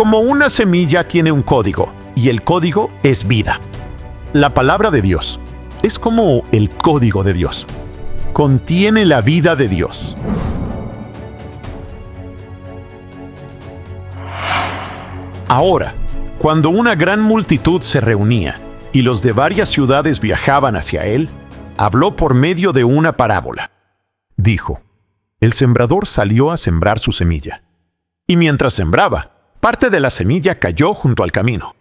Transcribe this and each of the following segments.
Como una semilla tiene un código, y el código es vida. La palabra de Dios es como el código de Dios. Contiene la vida de Dios. Ahora, cuando una gran multitud se reunía y los de varias ciudades viajaban hacia él, habló por medio de una parábola. Dijo: el sembrador salió a sembrar su semilla. Y mientras sembraba, parte de la semilla cayó junto al camino.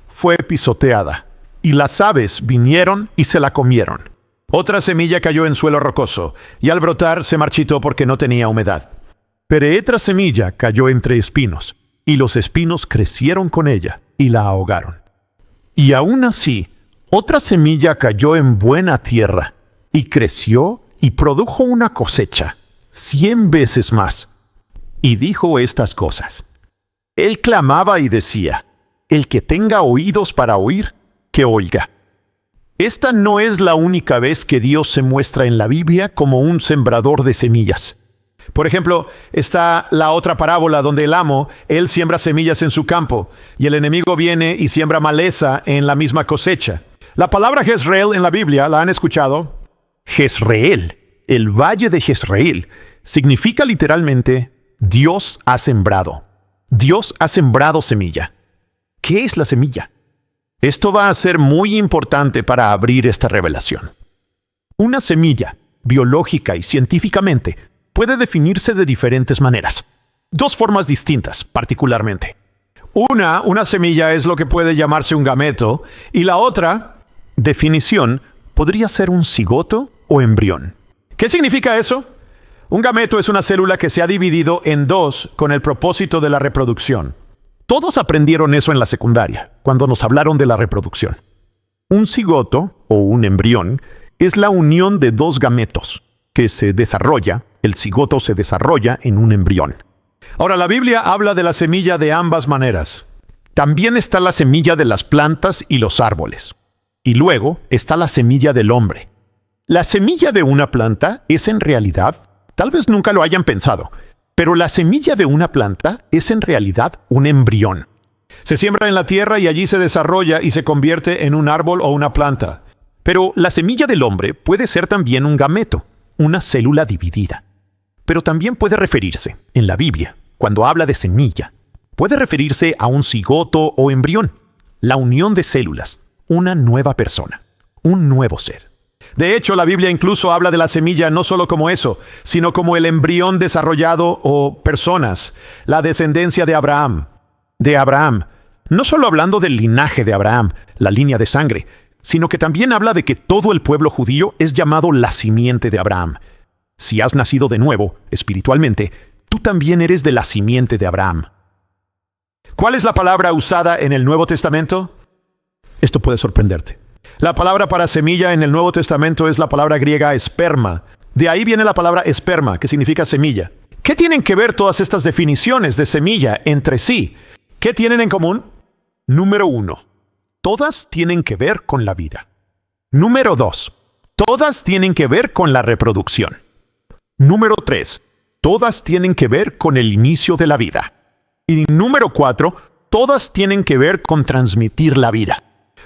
Fue pisoteada, y las aves vinieron y se la comieron. Otra semilla cayó en suelo rocoso, y al brotar se marchitó porque no tenía humedad. Pero otra semilla cayó entre espinos, y los espinos crecieron con ella y la ahogaron. Y aún así, otra semilla cayó en buena tierra, y creció y produjo una cosecha, 100 veces más. Y dijo estas cosas. Él clamaba y decía: el que tenga oídos para oír, que oiga. Esta no es la única vez que Dios se muestra en la Biblia como un sembrador de semillas. Por ejemplo, está la otra parábola donde el amo, él siembra semillas en su campo, y el enemigo viene y siembra maleza en la misma cosecha. La palabra Jezreel en la Biblia, ¿la han escuchado? Jezreel, el valle de Jezreel, significa literalmente Dios ha sembrado. Dios ha sembrado semilla. ¿Qué es la semilla? Esto va a ser muy importante para abrir esta revelación. Una semilla, biológica y científicamente, puede definirse de diferentes maneras. 2 formas distintas, particularmente. Una semilla es lo que puede llamarse un gameto, y la otra, definición, podría ser un cigoto o embrión. ¿Qué significa eso? Un gameto es una célula que se ha dividido en 2 con el propósito de la reproducción. Todos aprendieron eso en la secundaria, cuando nos hablaron de la reproducción. Un cigoto, o un embrión, es la unión de 2 gametos, que se desarrolla, el cigoto se desarrolla en un embrión. Ahora, la Biblia habla de la semilla de ambas maneras. También está la semilla de las plantas y los árboles. Y luego está la semilla del hombre. La semilla de una planta es en realidad, tal vez nunca lo hayan pensado, pero la semilla de una planta es en realidad un embrión. Se siembra en la tierra y allí se desarrolla y se convierte en un árbol o una planta. Pero la semilla del hombre puede ser también un gameto, una célula dividida. Pero también puede referirse, en la Biblia, cuando habla de semilla, puede referirse a un cigoto o embrión, la unión de células, una nueva persona, un nuevo ser. De hecho, la Biblia incluso habla de la semilla no solo como eso, sino como el embrión desarrollado o personas, la descendencia de Abraham. No solo hablando del linaje de Abraham, la línea de sangre, sino que también habla de que todo el pueblo judío es llamado la simiente de Abraham. Si has nacido de nuevo, espiritualmente, tú también eres de la simiente de Abraham. ¿Cuál es la palabra usada en el Nuevo Testamento? Esto puede sorprenderte. La palabra para semilla en el Nuevo Testamento es la palabra griega esperma. De ahí viene la palabra esperma, que significa semilla. ¿Qué tienen que ver todas estas definiciones de semilla entre sí? ¿Qué tienen en común? Número 1. Todas tienen que ver con la vida. Número 2. Todas tienen que ver con la reproducción. Número 3. Todas tienen que ver con el inicio de la vida. Y número 4. Todas tienen que ver con transmitir la vida.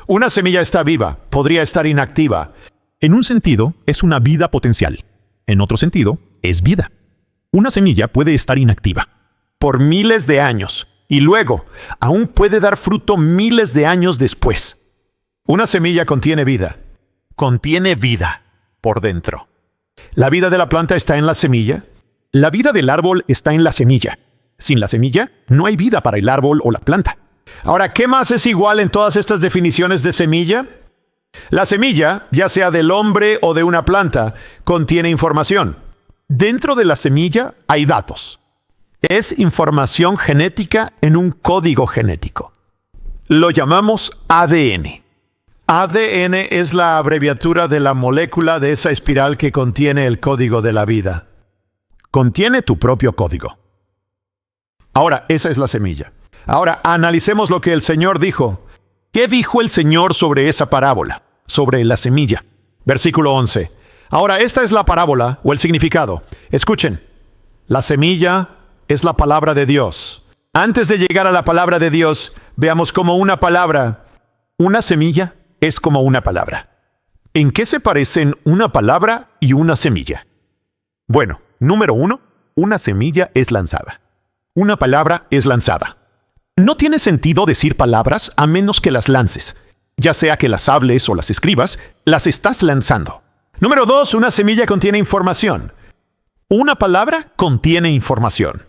Una semilla está viva, podría estar inactiva. En un sentido, es una vida potencial. En otro sentido, es vida. Una semilla puede estar inactiva por miles de años y luego aún puede dar fruto miles de años después. Una semilla contiene vida por dentro. La vida de la planta está en la semilla. La vida del árbol está en la semilla. Sin la semilla, no hay vida para el árbol o la planta. Ahora, ¿qué más es igual en todas estas definiciones de semilla? La semilla, ya sea del hombre o de una planta, contiene información. Dentro de la semilla hay datos. Es información genética en un código genético. Lo llamamos ADN. ADN es la abreviatura de la molécula de esa espiral que contiene el código de la vida. Contiene tu propio código. Ahora, esa es la semilla. Ahora, analicemos lo que el Señor dijo. ¿Qué dijo el Señor sobre esa parábola? Sobre la semilla. Versículo 11. Ahora, esta es la parábola o el significado. Escuchen. La semilla es la palabra de Dios. Antes de llegar a la palabra de Dios, veamos cómo una semilla es como una palabra. ¿En qué se parecen una palabra y una semilla? Bueno, número 1, una semilla es lanzada. Una palabra es lanzada. No tiene sentido decir palabras a menos que las lances. Ya sea que las hables o las escribas, las estás lanzando. Número 2, una semilla contiene información. Una palabra contiene información.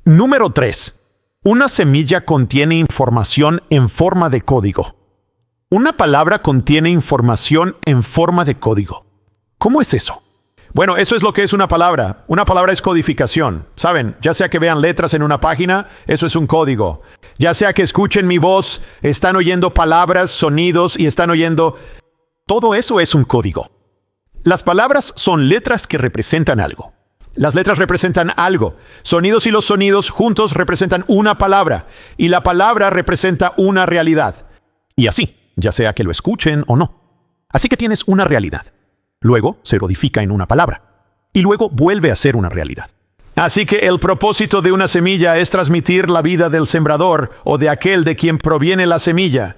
Número 3, una semilla contiene información en forma de código. Una palabra contiene información en forma de código. ¿Cómo es eso? Bueno, eso es lo que es una palabra. Una palabra es codificación. ¿Saben? Ya sea que vean letras en una página, eso es un código. Ya sea que escuchen mi voz, están oyendo palabras, sonidos y están oyendo... Todo eso es un código. Las palabras son letras que representan algo. Las letras representan algo. Sonidos y los sonidos juntos representan una palabra. Y la palabra representa una realidad. Y así, ya sea que lo escuchen o no. Así que tienes una realidad. Luego se codifica en una palabra. Y luego vuelve a ser una realidad. Así que el propósito de una semilla es transmitir la vida del sembrador o de aquel de quien proviene la semilla.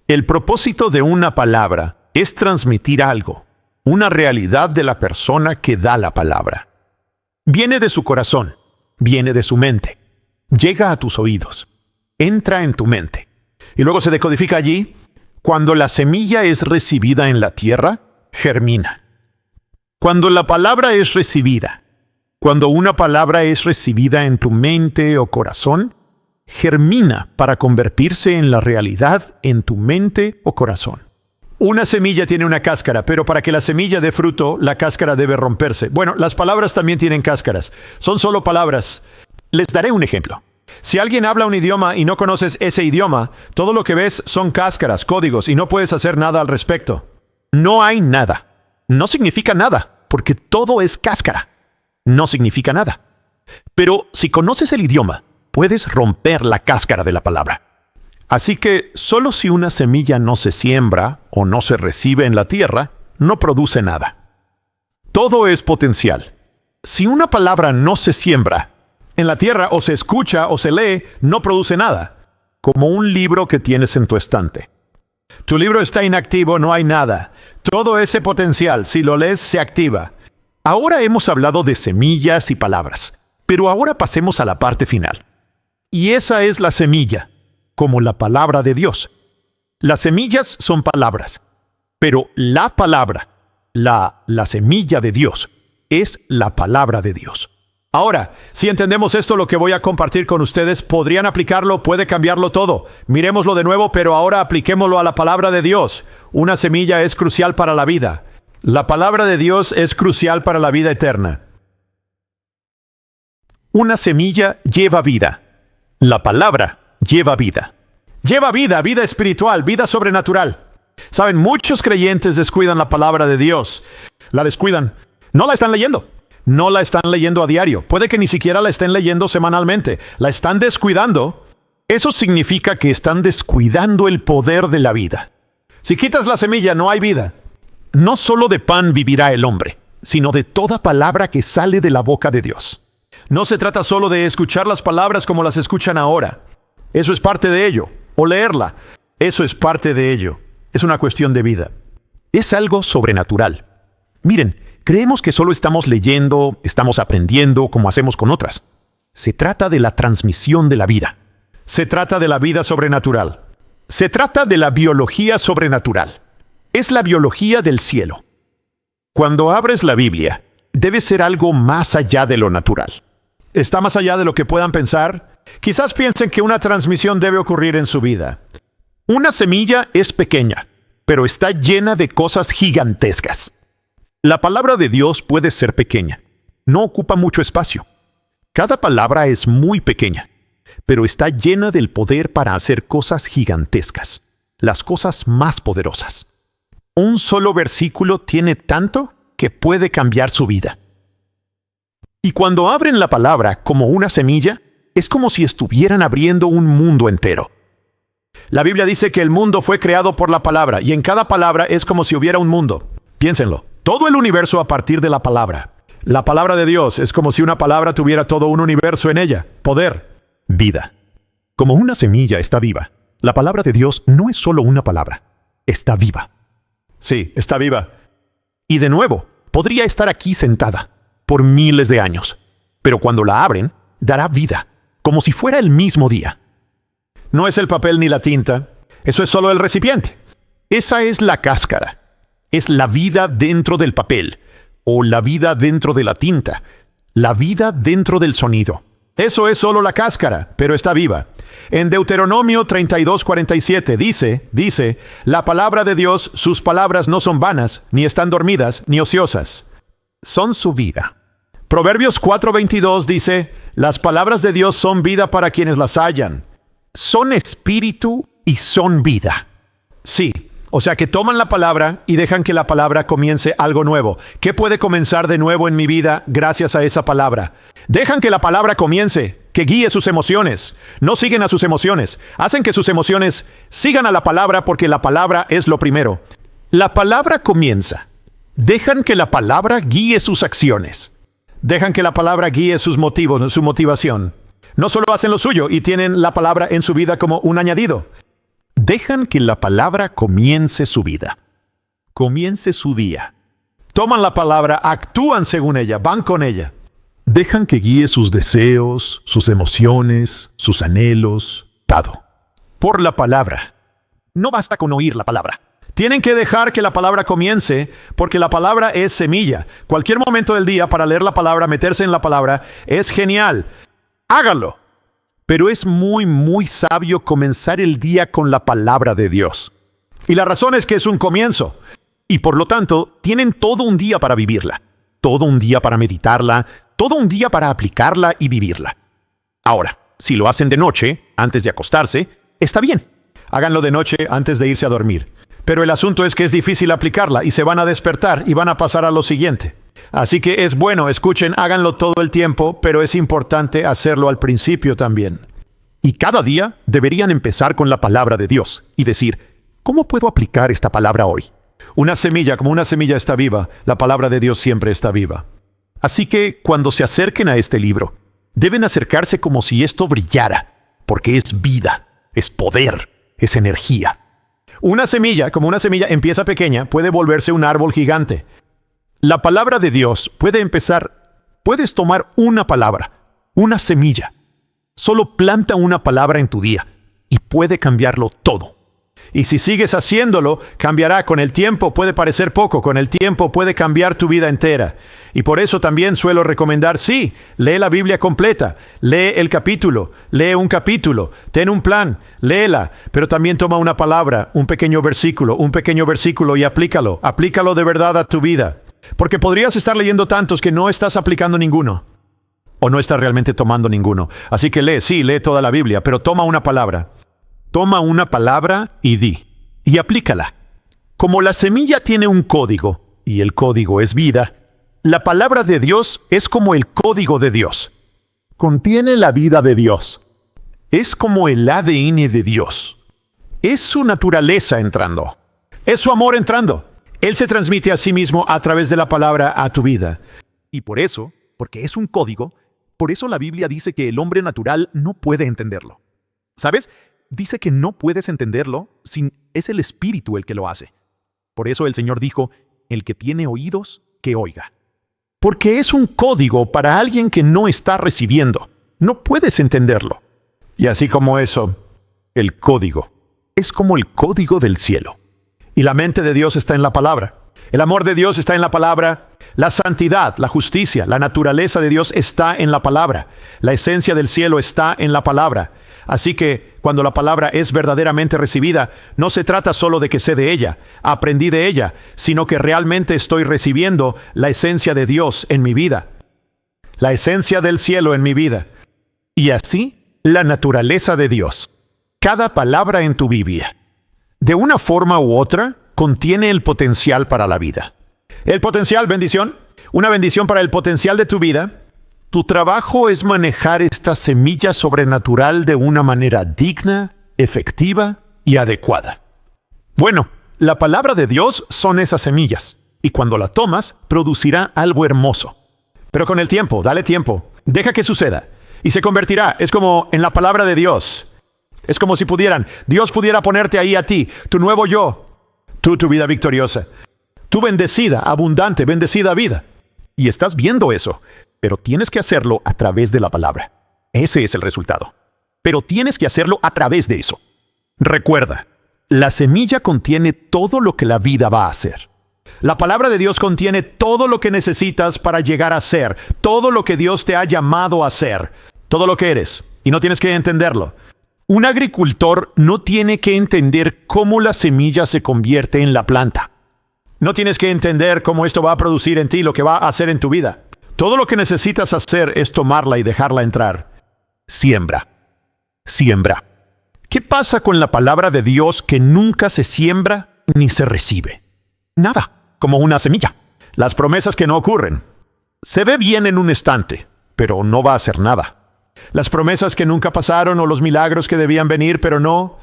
El propósito de una palabra es transmitir algo, una realidad de la persona que da la palabra. Viene de su corazón, viene de su mente, llega a tus oídos, entra en tu mente y luego se decodifica allí. Cuando la semilla es recibida en la tierra, germina. Cuando la palabra es recibida, cuando una palabra es recibida en tu mente o corazón, germina para convertirse en la realidad en tu mente o corazón. Una semilla tiene una cáscara, pero para que la semilla dé fruto, la cáscara debe romperse. Bueno, las palabras también tienen cáscaras. Son solo palabras. Les daré un ejemplo. Si alguien habla un idioma y no conoces ese idioma, todo lo que ves son cáscaras, códigos, y no puedes hacer nada al respecto. No hay nada. No significa nada, porque todo es cáscara. No significa nada. Pero si conoces el idioma, puedes romper la cáscara de la palabra. Así que solo si una semilla no se siembra o no se recibe en la tierra, no produce nada. Todo es potencial. Si una palabra no se siembra en la tierra o se escucha o se lee, no produce nada. Como un libro que tienes en tu estante. Tu libro está inactivo, no hay nada. Todo ese potencial, si lo lees, se activa. Ahora hemos hablado de semillas y palabras, pero ahora pasemos a la parte final. Y esa es la semilla, como la palabra de Dios. Las semillas son palabras, pero la palabra, la semilla de Dios, es la palabra de Dios. Ahora, si entendemos esto, lo que voy a compartir con ustedes, podrían aplicarlo, puede cambiarlo todo. Miremoslo de nuevo, pero ahora apliquémoslo a la palabra de Dios. Una semilla es crucial para la vida. La palabra de Dios es crucial para la vida eterna. Una semilla lleva vida. La palabra lleva vida. Lleva vida, vida espiritual, vida sobrenatural. Saben, muchos creyentes descuidan la palabra de Dios. La descuidan. No la están leyendo. No la están leyendo a diario. Puede que ni siquiera la estén leyendo semanalmente. La están descuidando. Eso significa que están descuidando el poder de la vida. Si quitas la semilla, no hay vida. No solo de pan vivirá el hombre, sino de toda palabra que sale de la boca de Dios. No se trata solo de escuchar las palabras como las escuchan ahora. Eso es parte de ello. O leerla. Eso es parte de ello. Es una cuestión de vida. Es algo sobrenatural. Miren, creemos que solo estamos leyendo, estamos aprendiendo como hacemos con otras. Se trata de la transmisión de la vida. Se trata de la vida sobrenatural. Se trata de la biología sobrenatural. Es la biología del cielo. Cuando abres la Biblia, debe ser algo más allá de lo natural. Está más allá de lo que puedan pensar. Quizás piensen que una transmisión debe ocurrir en su vida. Una semilla es pequeña, pero está llena de cosas gigantescas. La palabra de Dios puede ser pequeña. No ocupa mucho espacio. Cada palabra es muy pequeña, pero está llena del poder para hacer cosas gigantescas, las cosas más poderosas. Un solo versículo tiene tanto que puede cambiar su vida. Y cuando abren la palabra como una semilla, es como si estuvieran abriendo un mundo entero. La Biblia dice que el mundo fue creado por la palabra, y en cada palabra es como si hubiera un mundo. Piénsenlo. Todo el universo a partir de la palabra. La palabra de Dios es como si una palabra tuviera todo un universo en ella. Poder, vida. Como una semilla está viva, la palabra de Dios no es solo una palabra, está viva. Sí, está viva. Y de nuevo, podría estar aquí sentada por miles de años, pero cuando la abren, dará vida, como si fuera el mismo día. No es el papel ni la tinta, eso es solo el recipiente. Esa es la cáscara. Es la vida dentro del papel, o la vida dentro de la tinta, la vida dentro del sonido. Eso es solo la cáscara, pero está viva. En Deuteronomio 32:47 dice, la palabra de Dios, sus palabras no son vanas, ni están dormidas, ni ociosas. Son su vida. Proverbios 4:22 dice, las palabras de Dios son vida para quienes las hallan. Son espíritu y son vida. Sí, o sea que toman la palabra y dejan que la palabra comience algo nuevo. ¿Qué puede comenzar de nuevo en mi vida gracias a esa palabra? Dejan que la palabra comience, que guíe sus emociones. No siguen a sus emociones. Hacen que sus emociones sigan a la palabra porque la palabra es lo primero. La palabra comienza. Dejan que la palabra guíe sus acciones. Dejan que la palabra guíe sus motivos, su motivación. No solo hacen lo suyo y tienen la palabra en su vida como un añadido. Dejan que la palabra comience su vida. Comience su día. Toman la palabra, actúan según ella, van con ella. Dejan que guíe sus deseos, sus emociones, sus anhelos, todo. Por la palabra. No basta con oír la palabra. Tienen que dejar que la palabra comience, porque la palabra es semilla. Cualquier momento del día para leer la palabra, meterse en la palabra, es genial. Háganlo. Pero es muy sabio comenzar el día con la palabra de Dios. Y la razón es que es un comienzo. Y por lo tanto, tienen todo un día para vivirla. Todo un día para meditarla. Todo un día para aplicarla y vivirla. Ahora, si lo hacen de noche, antes de acostarse, está bien. Háganlo de noche antes de irse a dormir. Pero el asunto es que es difícil aplicarla y se van a despertar y van a pasar a lo siguiente. Así que es bueno, escuchen, háganlo todo el tiempo, pero es importante hacerlo al principio también. Y cada día deberían empezar con la palabra de Dios y decir, ¿cómo puedo aplicar esta palabra hoy? Una semilla, como una semilla está viva, la palabra de Dios siempre está viva. Así que cuando se acerquen a este libro, deben acercarse como si esto brillara, porque es vida, es poder, es energía. Una semilla, como una semilla empieza pequeña, puede volverse un árbol gigante. La palabra de Dios puede empezar, puedes tomar una palabra, una semilla. Solo planta una palabra en tu día y puede cambiarlo todo. Y si sigues haciéndolo, cambiará. Con el tiempo puede parecer poco, con el tiempo puede cambiar tu vida entera. Y por eso también suelo recomendar, sí, lee la Biblia completa, lee el capítulo, lee un capítulo, ten un plan, léela, pero también toma una palabra, un pequeño versículo y aplícalo. Aplícalo de verdad a tu vida. Porque podrías estar leyendo tantos que no estás aplicando ninguno. O no estás realmente tomando ninguno. Así que lee toda la Biblia, pero toma una palabra. Toma una palabra y di. Y aplícala. Como la semilla tiene un código, y el código es vida, la palabra de Dios es como el código de Dios. Contiene la vida de Dios. Es como el ADN de Dios. Es su naturaleza entrando. Es su amor entrando. Él se transmite a sí mismo a través de la palabra a tu vida. Y por eso, porque es un código, por eso la Biblia dice que el hombre natural no puede entenderlo. ¿Sabes? Dice que no puedes entenderlo sin es el Espíritu el que lo hace. Por eso el Señor dijo, el que tiene oídos, que oiga. Porque es un código para alguien que no está recibiendo. No puedes entenderlo. Y así como eso, el código es como el código del cielo. Y la mente de Dios está en la palabra. El amor de Dios está en la palabra. La santidad, la justicia, la naturaleza de Dios está en la palabra. La esencia del cielo está en la palabra. Así que cuando la palabra es verdaderamente recibida, no se trata solo de que sé de ella, aprendí de ella, sino que realmente estoy recibiendo la esencia de Dios en mi vida. La esencia del cielo en mi vida. Y así, la naturaleza de Dios. Cada palabra en tu Biblia, de una forma u otra, contiene el potencial para la vida. El potencial, bendición, una bendición para el potencial de tu vida. Tu trabajo es manejar esta semilla sobrenatural de una manera digna, efectiva y adecuada. Bueno, la palabra de Dios son esas semillas, y cuando la tomas, producirá algo hermoso. Pero con el tiempo, dale tiempo, deja que suceda. y se convertirá. Es como en la palabra de Dios. Es como si Dios pudiera ponerte ahí a ti, tu nuevo yo, tu vida victoriosa, tu bendecida, abundante, bendecida vida. Y estás viendo eso, pero tienes que hacerlo a través de la palabra. Ese es el resultado. Pero tienes que hacerlo a través de eso. Recuerda, la semilla contiene todo lo que la vida va a hacer. La palabra de Dios contiene todo lo que necesitas para llegar a ser, todo lo que Dios te ha llamado a ser, todo lo que eres. Y no tienes que entenderlo. Un agricultor no tiene que entender cómo la semilla se convierte en la planta. No tienes que entender cómo esto va a producir en ti lo que va a hacer en tu vida. Todo lo que necesitas hacer es tomarla y dejarla entrar. Siembra. Siembra. ¿Qué pasa con la palabra de Dios que nunca se siembra ni se recibe? Nada, como una semilla. Las promesas que no ocurren. Se ve bien en un instante, pero no va a hacer nada. Las promesas que nunca pasaron o los milagros que debían venir, pero no.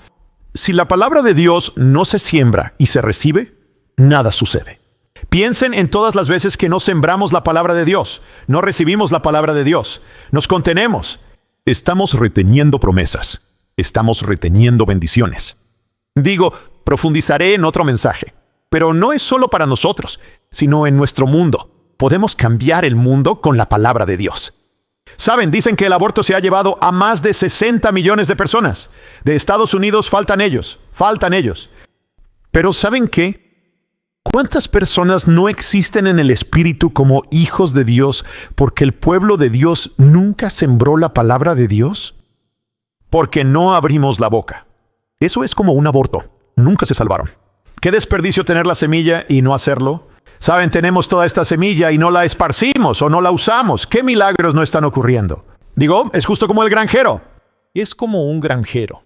Si la palabra de Dios no se siembra y se recibe, nada sucede. Piensen en todas las veces que no sembramos la palabra de Dios, no recibimos la palabra de Dios, nos contenemos. Estamos reteniendo promesas, estamos reteniendo bendiciones. Profundizaré en otro mensaje, pero no es solo para nosotros, sino en nuestro mundo. Podemos cambiar el mundo con la palabra de Dios. Saben, dicen que el aborto se ha llevado a más de 60 millones de personas. De Estados Unidos faltan ellos. Pero ¿saben qué? ¿Cuántas personas no existen en el Espíritu como hijos de Dios porque el pueblo de Dios nunca sembró la palabra de Dios? Porque no abrimos la boca. Eso es como un aborto. Nunca se salvaron. ¿Qué desperdicio tener la semilla y no hacerlo? Saben, tenemos toda esta semilla y no la esparcimos o no la usamos. ¿Qué milagros no están ocurriendo? Es justo como el granjero. Es como un granjero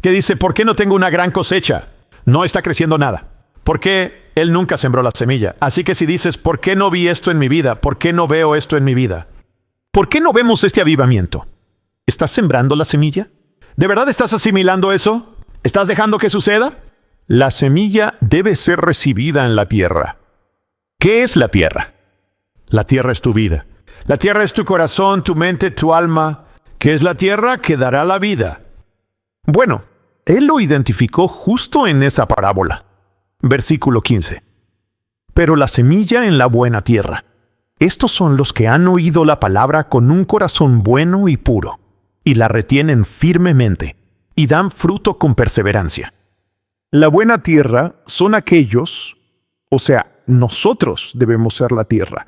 que dice, ¿por qué no tengo una gran cosecha? No está creciendo nada. Porque él nunca sembró la semilla. Así que si dices, ¿por qué no vi esto en mi vida? ¿Por qué no veo esto en mi vida? ¿Por qué no vemos este avivamiento? ¿Estás sembrando la semilla? ¿De verdad estás asimilando eso? ¿Estás dejando que suceda? La semilla debe ser recibida en la tierra. ¿Qué es la tierra? La tierra es tu vida. La tierra es tu corazón, tu mente, tu alma. ¿Qué es la tierra? Que dará la vida. Bueno, él lo identificó justo en esa parábola. Versículo 15. Pero la semilla en la buena tierra. Estos son los que han oído la palabra con un corazón bueno y puro, y la retienen firmemente, y dan fruto con perseverancia. La buena tierra son aquellos, nosotros debemos ser la tierra,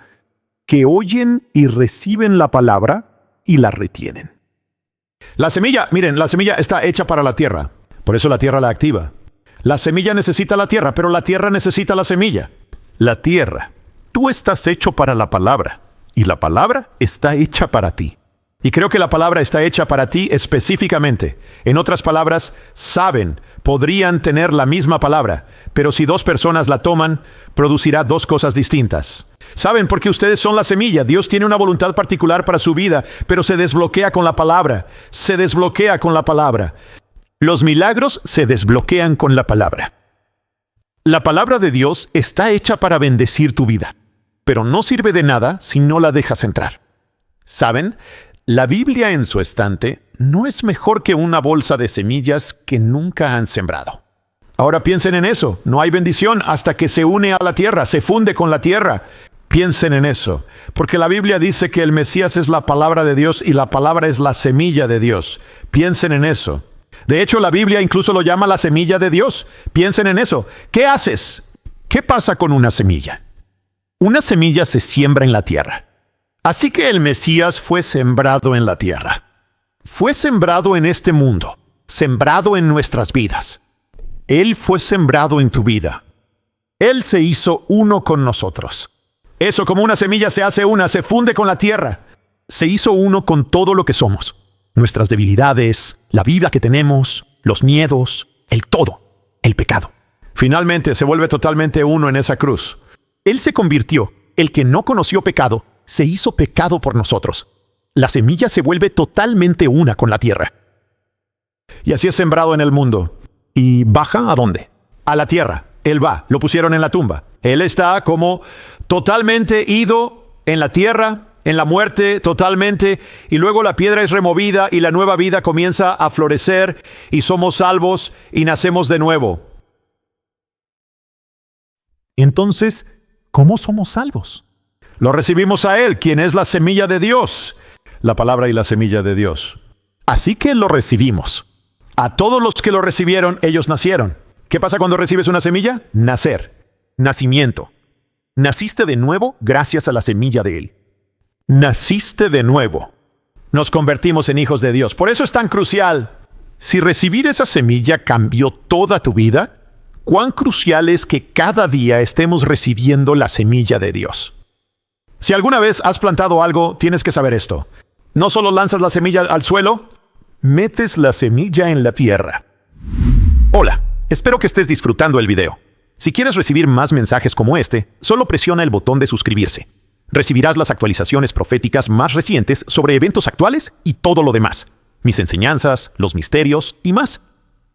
que oyen y reciben la palabra y la retienen. La semilla está hecha para la tierra, por eso la tierra la activa. La semilla necesita la tierra, pero la tierra necesita la semilla. La tierra, tú estás hecho para la palabra, y la palabra está hecha para ti. Y creo que la palabra está hecha para ti específicamente. En otras palabras, podrían tener la misma palabra, pero si dos personas la toman, producirá dos cosas distintas. ¿Saben por qué ustedes son la semilla? Dios tiene una voluntad particular para su vida, pero se desbloquea con la palabra. Los milagros se desbloquean con la palabra. La palabra de Dios está hecha para bendecir tu vida, pero no sirve de nada si no la dejas entrar. ¿Saben? La Biblia en su estante no es mejor que una bolsa de semillas que nunca han sembrado. Ahora piensen en eso. No hay bendición hasta que se une a la tierra, se funde con la tierra. Piensen en eso, porque la Biblia dice que el Mesías es la palabra de Dios y la palabra es la semilla de Dios. Piensen en eso. De hecho, la Biblia incluso lo llama la semilla de Dios. Piensen en eso. ¿Qué haces? ¿Qué pasa con una semilla? Una semilla se siembra en la tierra. Así que el Mesías fue sembrado en la tierra. Fue sembrado en este mundo, sembrado en nuestras vidas. Él fue sembrado en tu vida. Él se hizo uno con nosotros. Eso, como una semilla se hace una, se funde con la tierra. Se hizo uno con todo lo que somos. Nuestras debilidades, la vida que tenemos, los miedos, el todo, el pecado. Finalmente se vuelve totalmente uno en esa cruz. Él se convirtió, el que no conoció pecado, se hizo pecado por nosotros. La semilla se vuelve totalmente una con la tierra. Y así es sembrado en el mundo. ¿Y baja a dónde? A la tierra. Él va, lo pusieron en la tumba. Él está como totalmente ido en la tierra, en la muerte totalmente, y luego la piedra es removida y la nueva vida comienza a florecer y somos salvos y nacemos de nuevo. Entonces, ¿cómo somos salvos? Lo recibimos a Él, quien es la semilla de Dios, la palabra y la semilla de Dios. Así que lo recibimos. A todos los que lo recibieron, ellos nacieron. ¿Qué pasa cuando recibes una semilla? Nacer. Nacimiento. Naciste de nuevo gracias a la semilla de Él. Naciste de nuevo. Nos convertimos en hijos de Dios. Por eso es tan crucial. Si recibir esa semilla cambió toda tu vida, cuán crucial es que cada día estemos recibiendo la semilla de Dios. Si alguna vez has plantado algo, tienes que saber esto. No solo lanzas la semilla al suelo, metes la semilla en la tierra. Hola, espero que estés disfrutando el video. Si quieres recibir más mensajes como este, solo presiona el botón de suscribirse. Recibirás las actualizaciones proféticas más recientes sobre eventos actuales y todo lo demás. Mis enseñanzas, los misterios y más.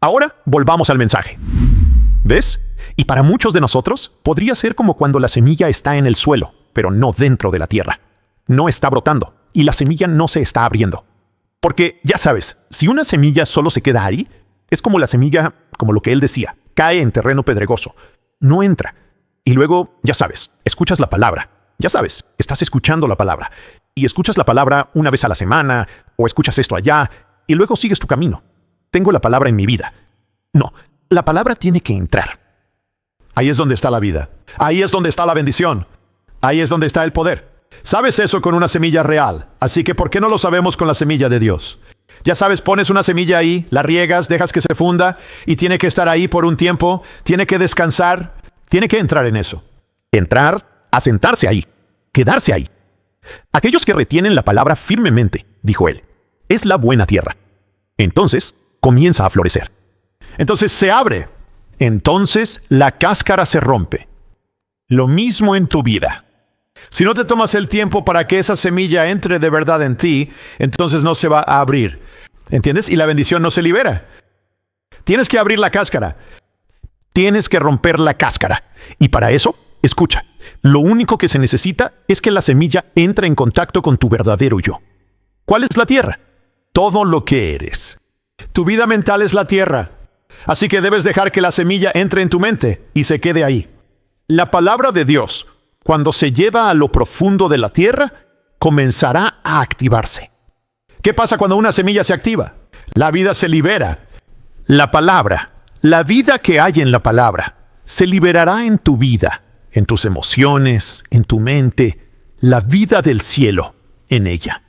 Ahora, volvamos al mensaje. ¿Ves? Y para muchos de nosotros, podría ser como cuando la semilla está en el suelo, pero no dentro de la tierra. No está brotando, y la semilla no se está abriendo. Porque, ya sabes, si una semilla solo se queda ahí, es como la semilla, como lo que él decía, cae en terreno pedregoso. No entra. Y luego, ya sabes, escuchas la palabra. Ya sabes, estás escuchando la palabra. Y escuchas la palabra una vez a la semana, o escuchas esto allá, y luego sigues tu camino. Tengo la palabra en mi vida. No, la palabra tiene que entrar. Ahí es donde está la vida. Ahí es donde está la bendición. Ahí es donde está el poder. Sabes eso con una semilla real. Así que ¿por qué no lo sabemos con la semilla de Dios? Ya sabes, pones una semilla ahí, la riegas, dejas que se funda y tiene que estar ahí por un tiempo, tiene que descansar, tiene que entrar en eso. Entrar, asentarse ahí, quedarse ahí. Aquellos que retienen la palabra firmemente, dijo él, es la buena tierra. Entonces comienza a florecer. Entonces se abre. Entonces la cáscara se rompe. Lo mismo en tu vida. Si no te tomas el tiempo para que esa semilla entre de verdad en ti, entonces no se va a abrir. ¿Entiendes? Y la bendición no se libera. Tienes que abrir la cáscara. Tienes que romper la cáscara. Y para eso, escucha, lo único que se necesita es que la semilla entre en contacto con tu verdadero yo. ¿Cuál es la tierra? Todo lo que eres. Tu vida mental es la tierra. Así que debes dejar que la semilla entre en tu mente y se quede ahí. La palabra de Dios, cuando se lleva a lo profundo de la tierra, comenzará a activarse. ¿Qué pasa cuando una semilla se activa? La vida se libera. La palabra, la vida que hay en la palabra, se liberará en tu vida, en tus emociones, en tu mente, la vida del cielo en ella.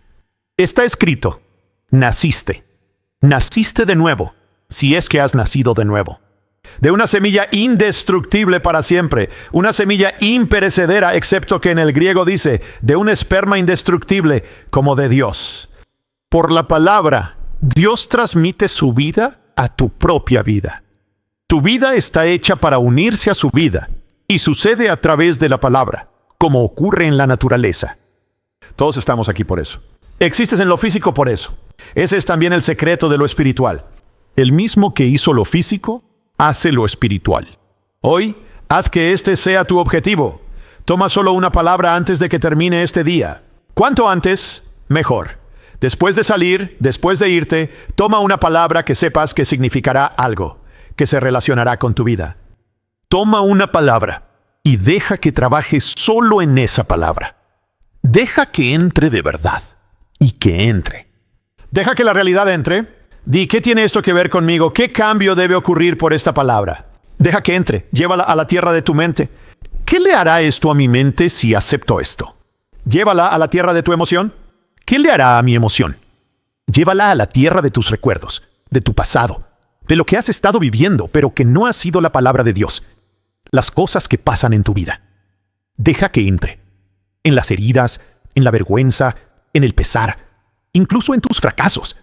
Está escrito, naciste. Naciste de nuevo, si es que has nacido de nuevo. De una semilla indestructible para siempre, una semilla imperecedera, excepto que en el griego dice, de un esperma indestructible como de Dios. Por la palabra, Dios transmite su vida a tu propia vida. Tu vida está hecha para unirse a su vida, y sucede a través de la palabra, como ocurre en la naturaleza. Todos estamos aquí por eso. Existes en lo físico por eso. Ese es también el secreto de lo espiritual. El mismo que hizo lo físico, hace lo espiritual. Hoy, haz que este sea tu objetivo. Toma solo una palabra antes de que termine este día. Cuanto antes, mejor. Después de salir, después de irte, toma una palabra que sepas que significará algo, que se relacionará con tu vida. Toma una palabra y deja que trabaje solo en esa palabra. Deja que entre de verdad y que entre. Deja que la realidad entre. Di, ¿qué tiene esto que ver conmigo? ¿Qué cambio debe ocurrir por esta palabra? Deja que entre, llévala a la tierra de tu mente. ¿Qué le hará esto a mi mente si acepto esto? Llévala a la tierra de tu emoción. ¿Qué le hará a mi emoción? Llévala a la tierra de tus recuerdos, de tu pasado, de lo que has estado viviendo, pero que no ha sido la palabra de Dios. Las cosas que pasan en tu vida. Deja que entre. En las heridas, en la vergüenza, en el pesar, incluso en tus fracasos.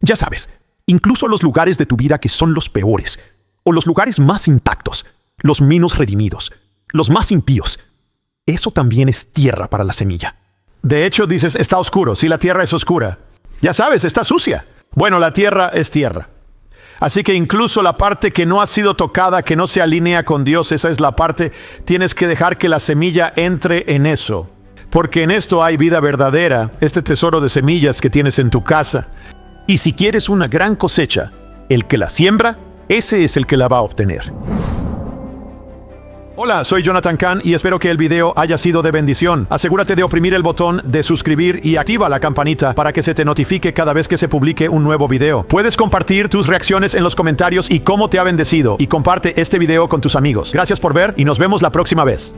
Ya sabes, incluso los lugares de tu vida que son los peores, o los lugares más intactos, los menos redimidos, los más impíos. Eso también es tierra para la semilla. De hecho, dices, está oscuro. Si la tierra es oscura, ya sabes, está sucia. Bueno, la tierra es tierra. Así que incluso la parte que no ha sido tocada, que no se alinea con Dios, esa es la parte, tienes que dejar que la semilla entre en eso. porque en esto hay vida verdadera, este tesoro de semillas que tienes en tu casa. Y si quieres una gran cosecha, el que la siembra, ese es el que la va a obtener. Hola, soy Jonathan Cahn y espero que el video haya sido de bendición. Asegúrate de oprimir el botón de suscribir y activa la campanita para que se te notifique cada vez que se publique un nuevo video. Puedes compartir tus reacciones en los comentarios y cómo te ha bendecido, y comparte este video con tus amigos. Gracias por ver y nos vemos la próxima vez.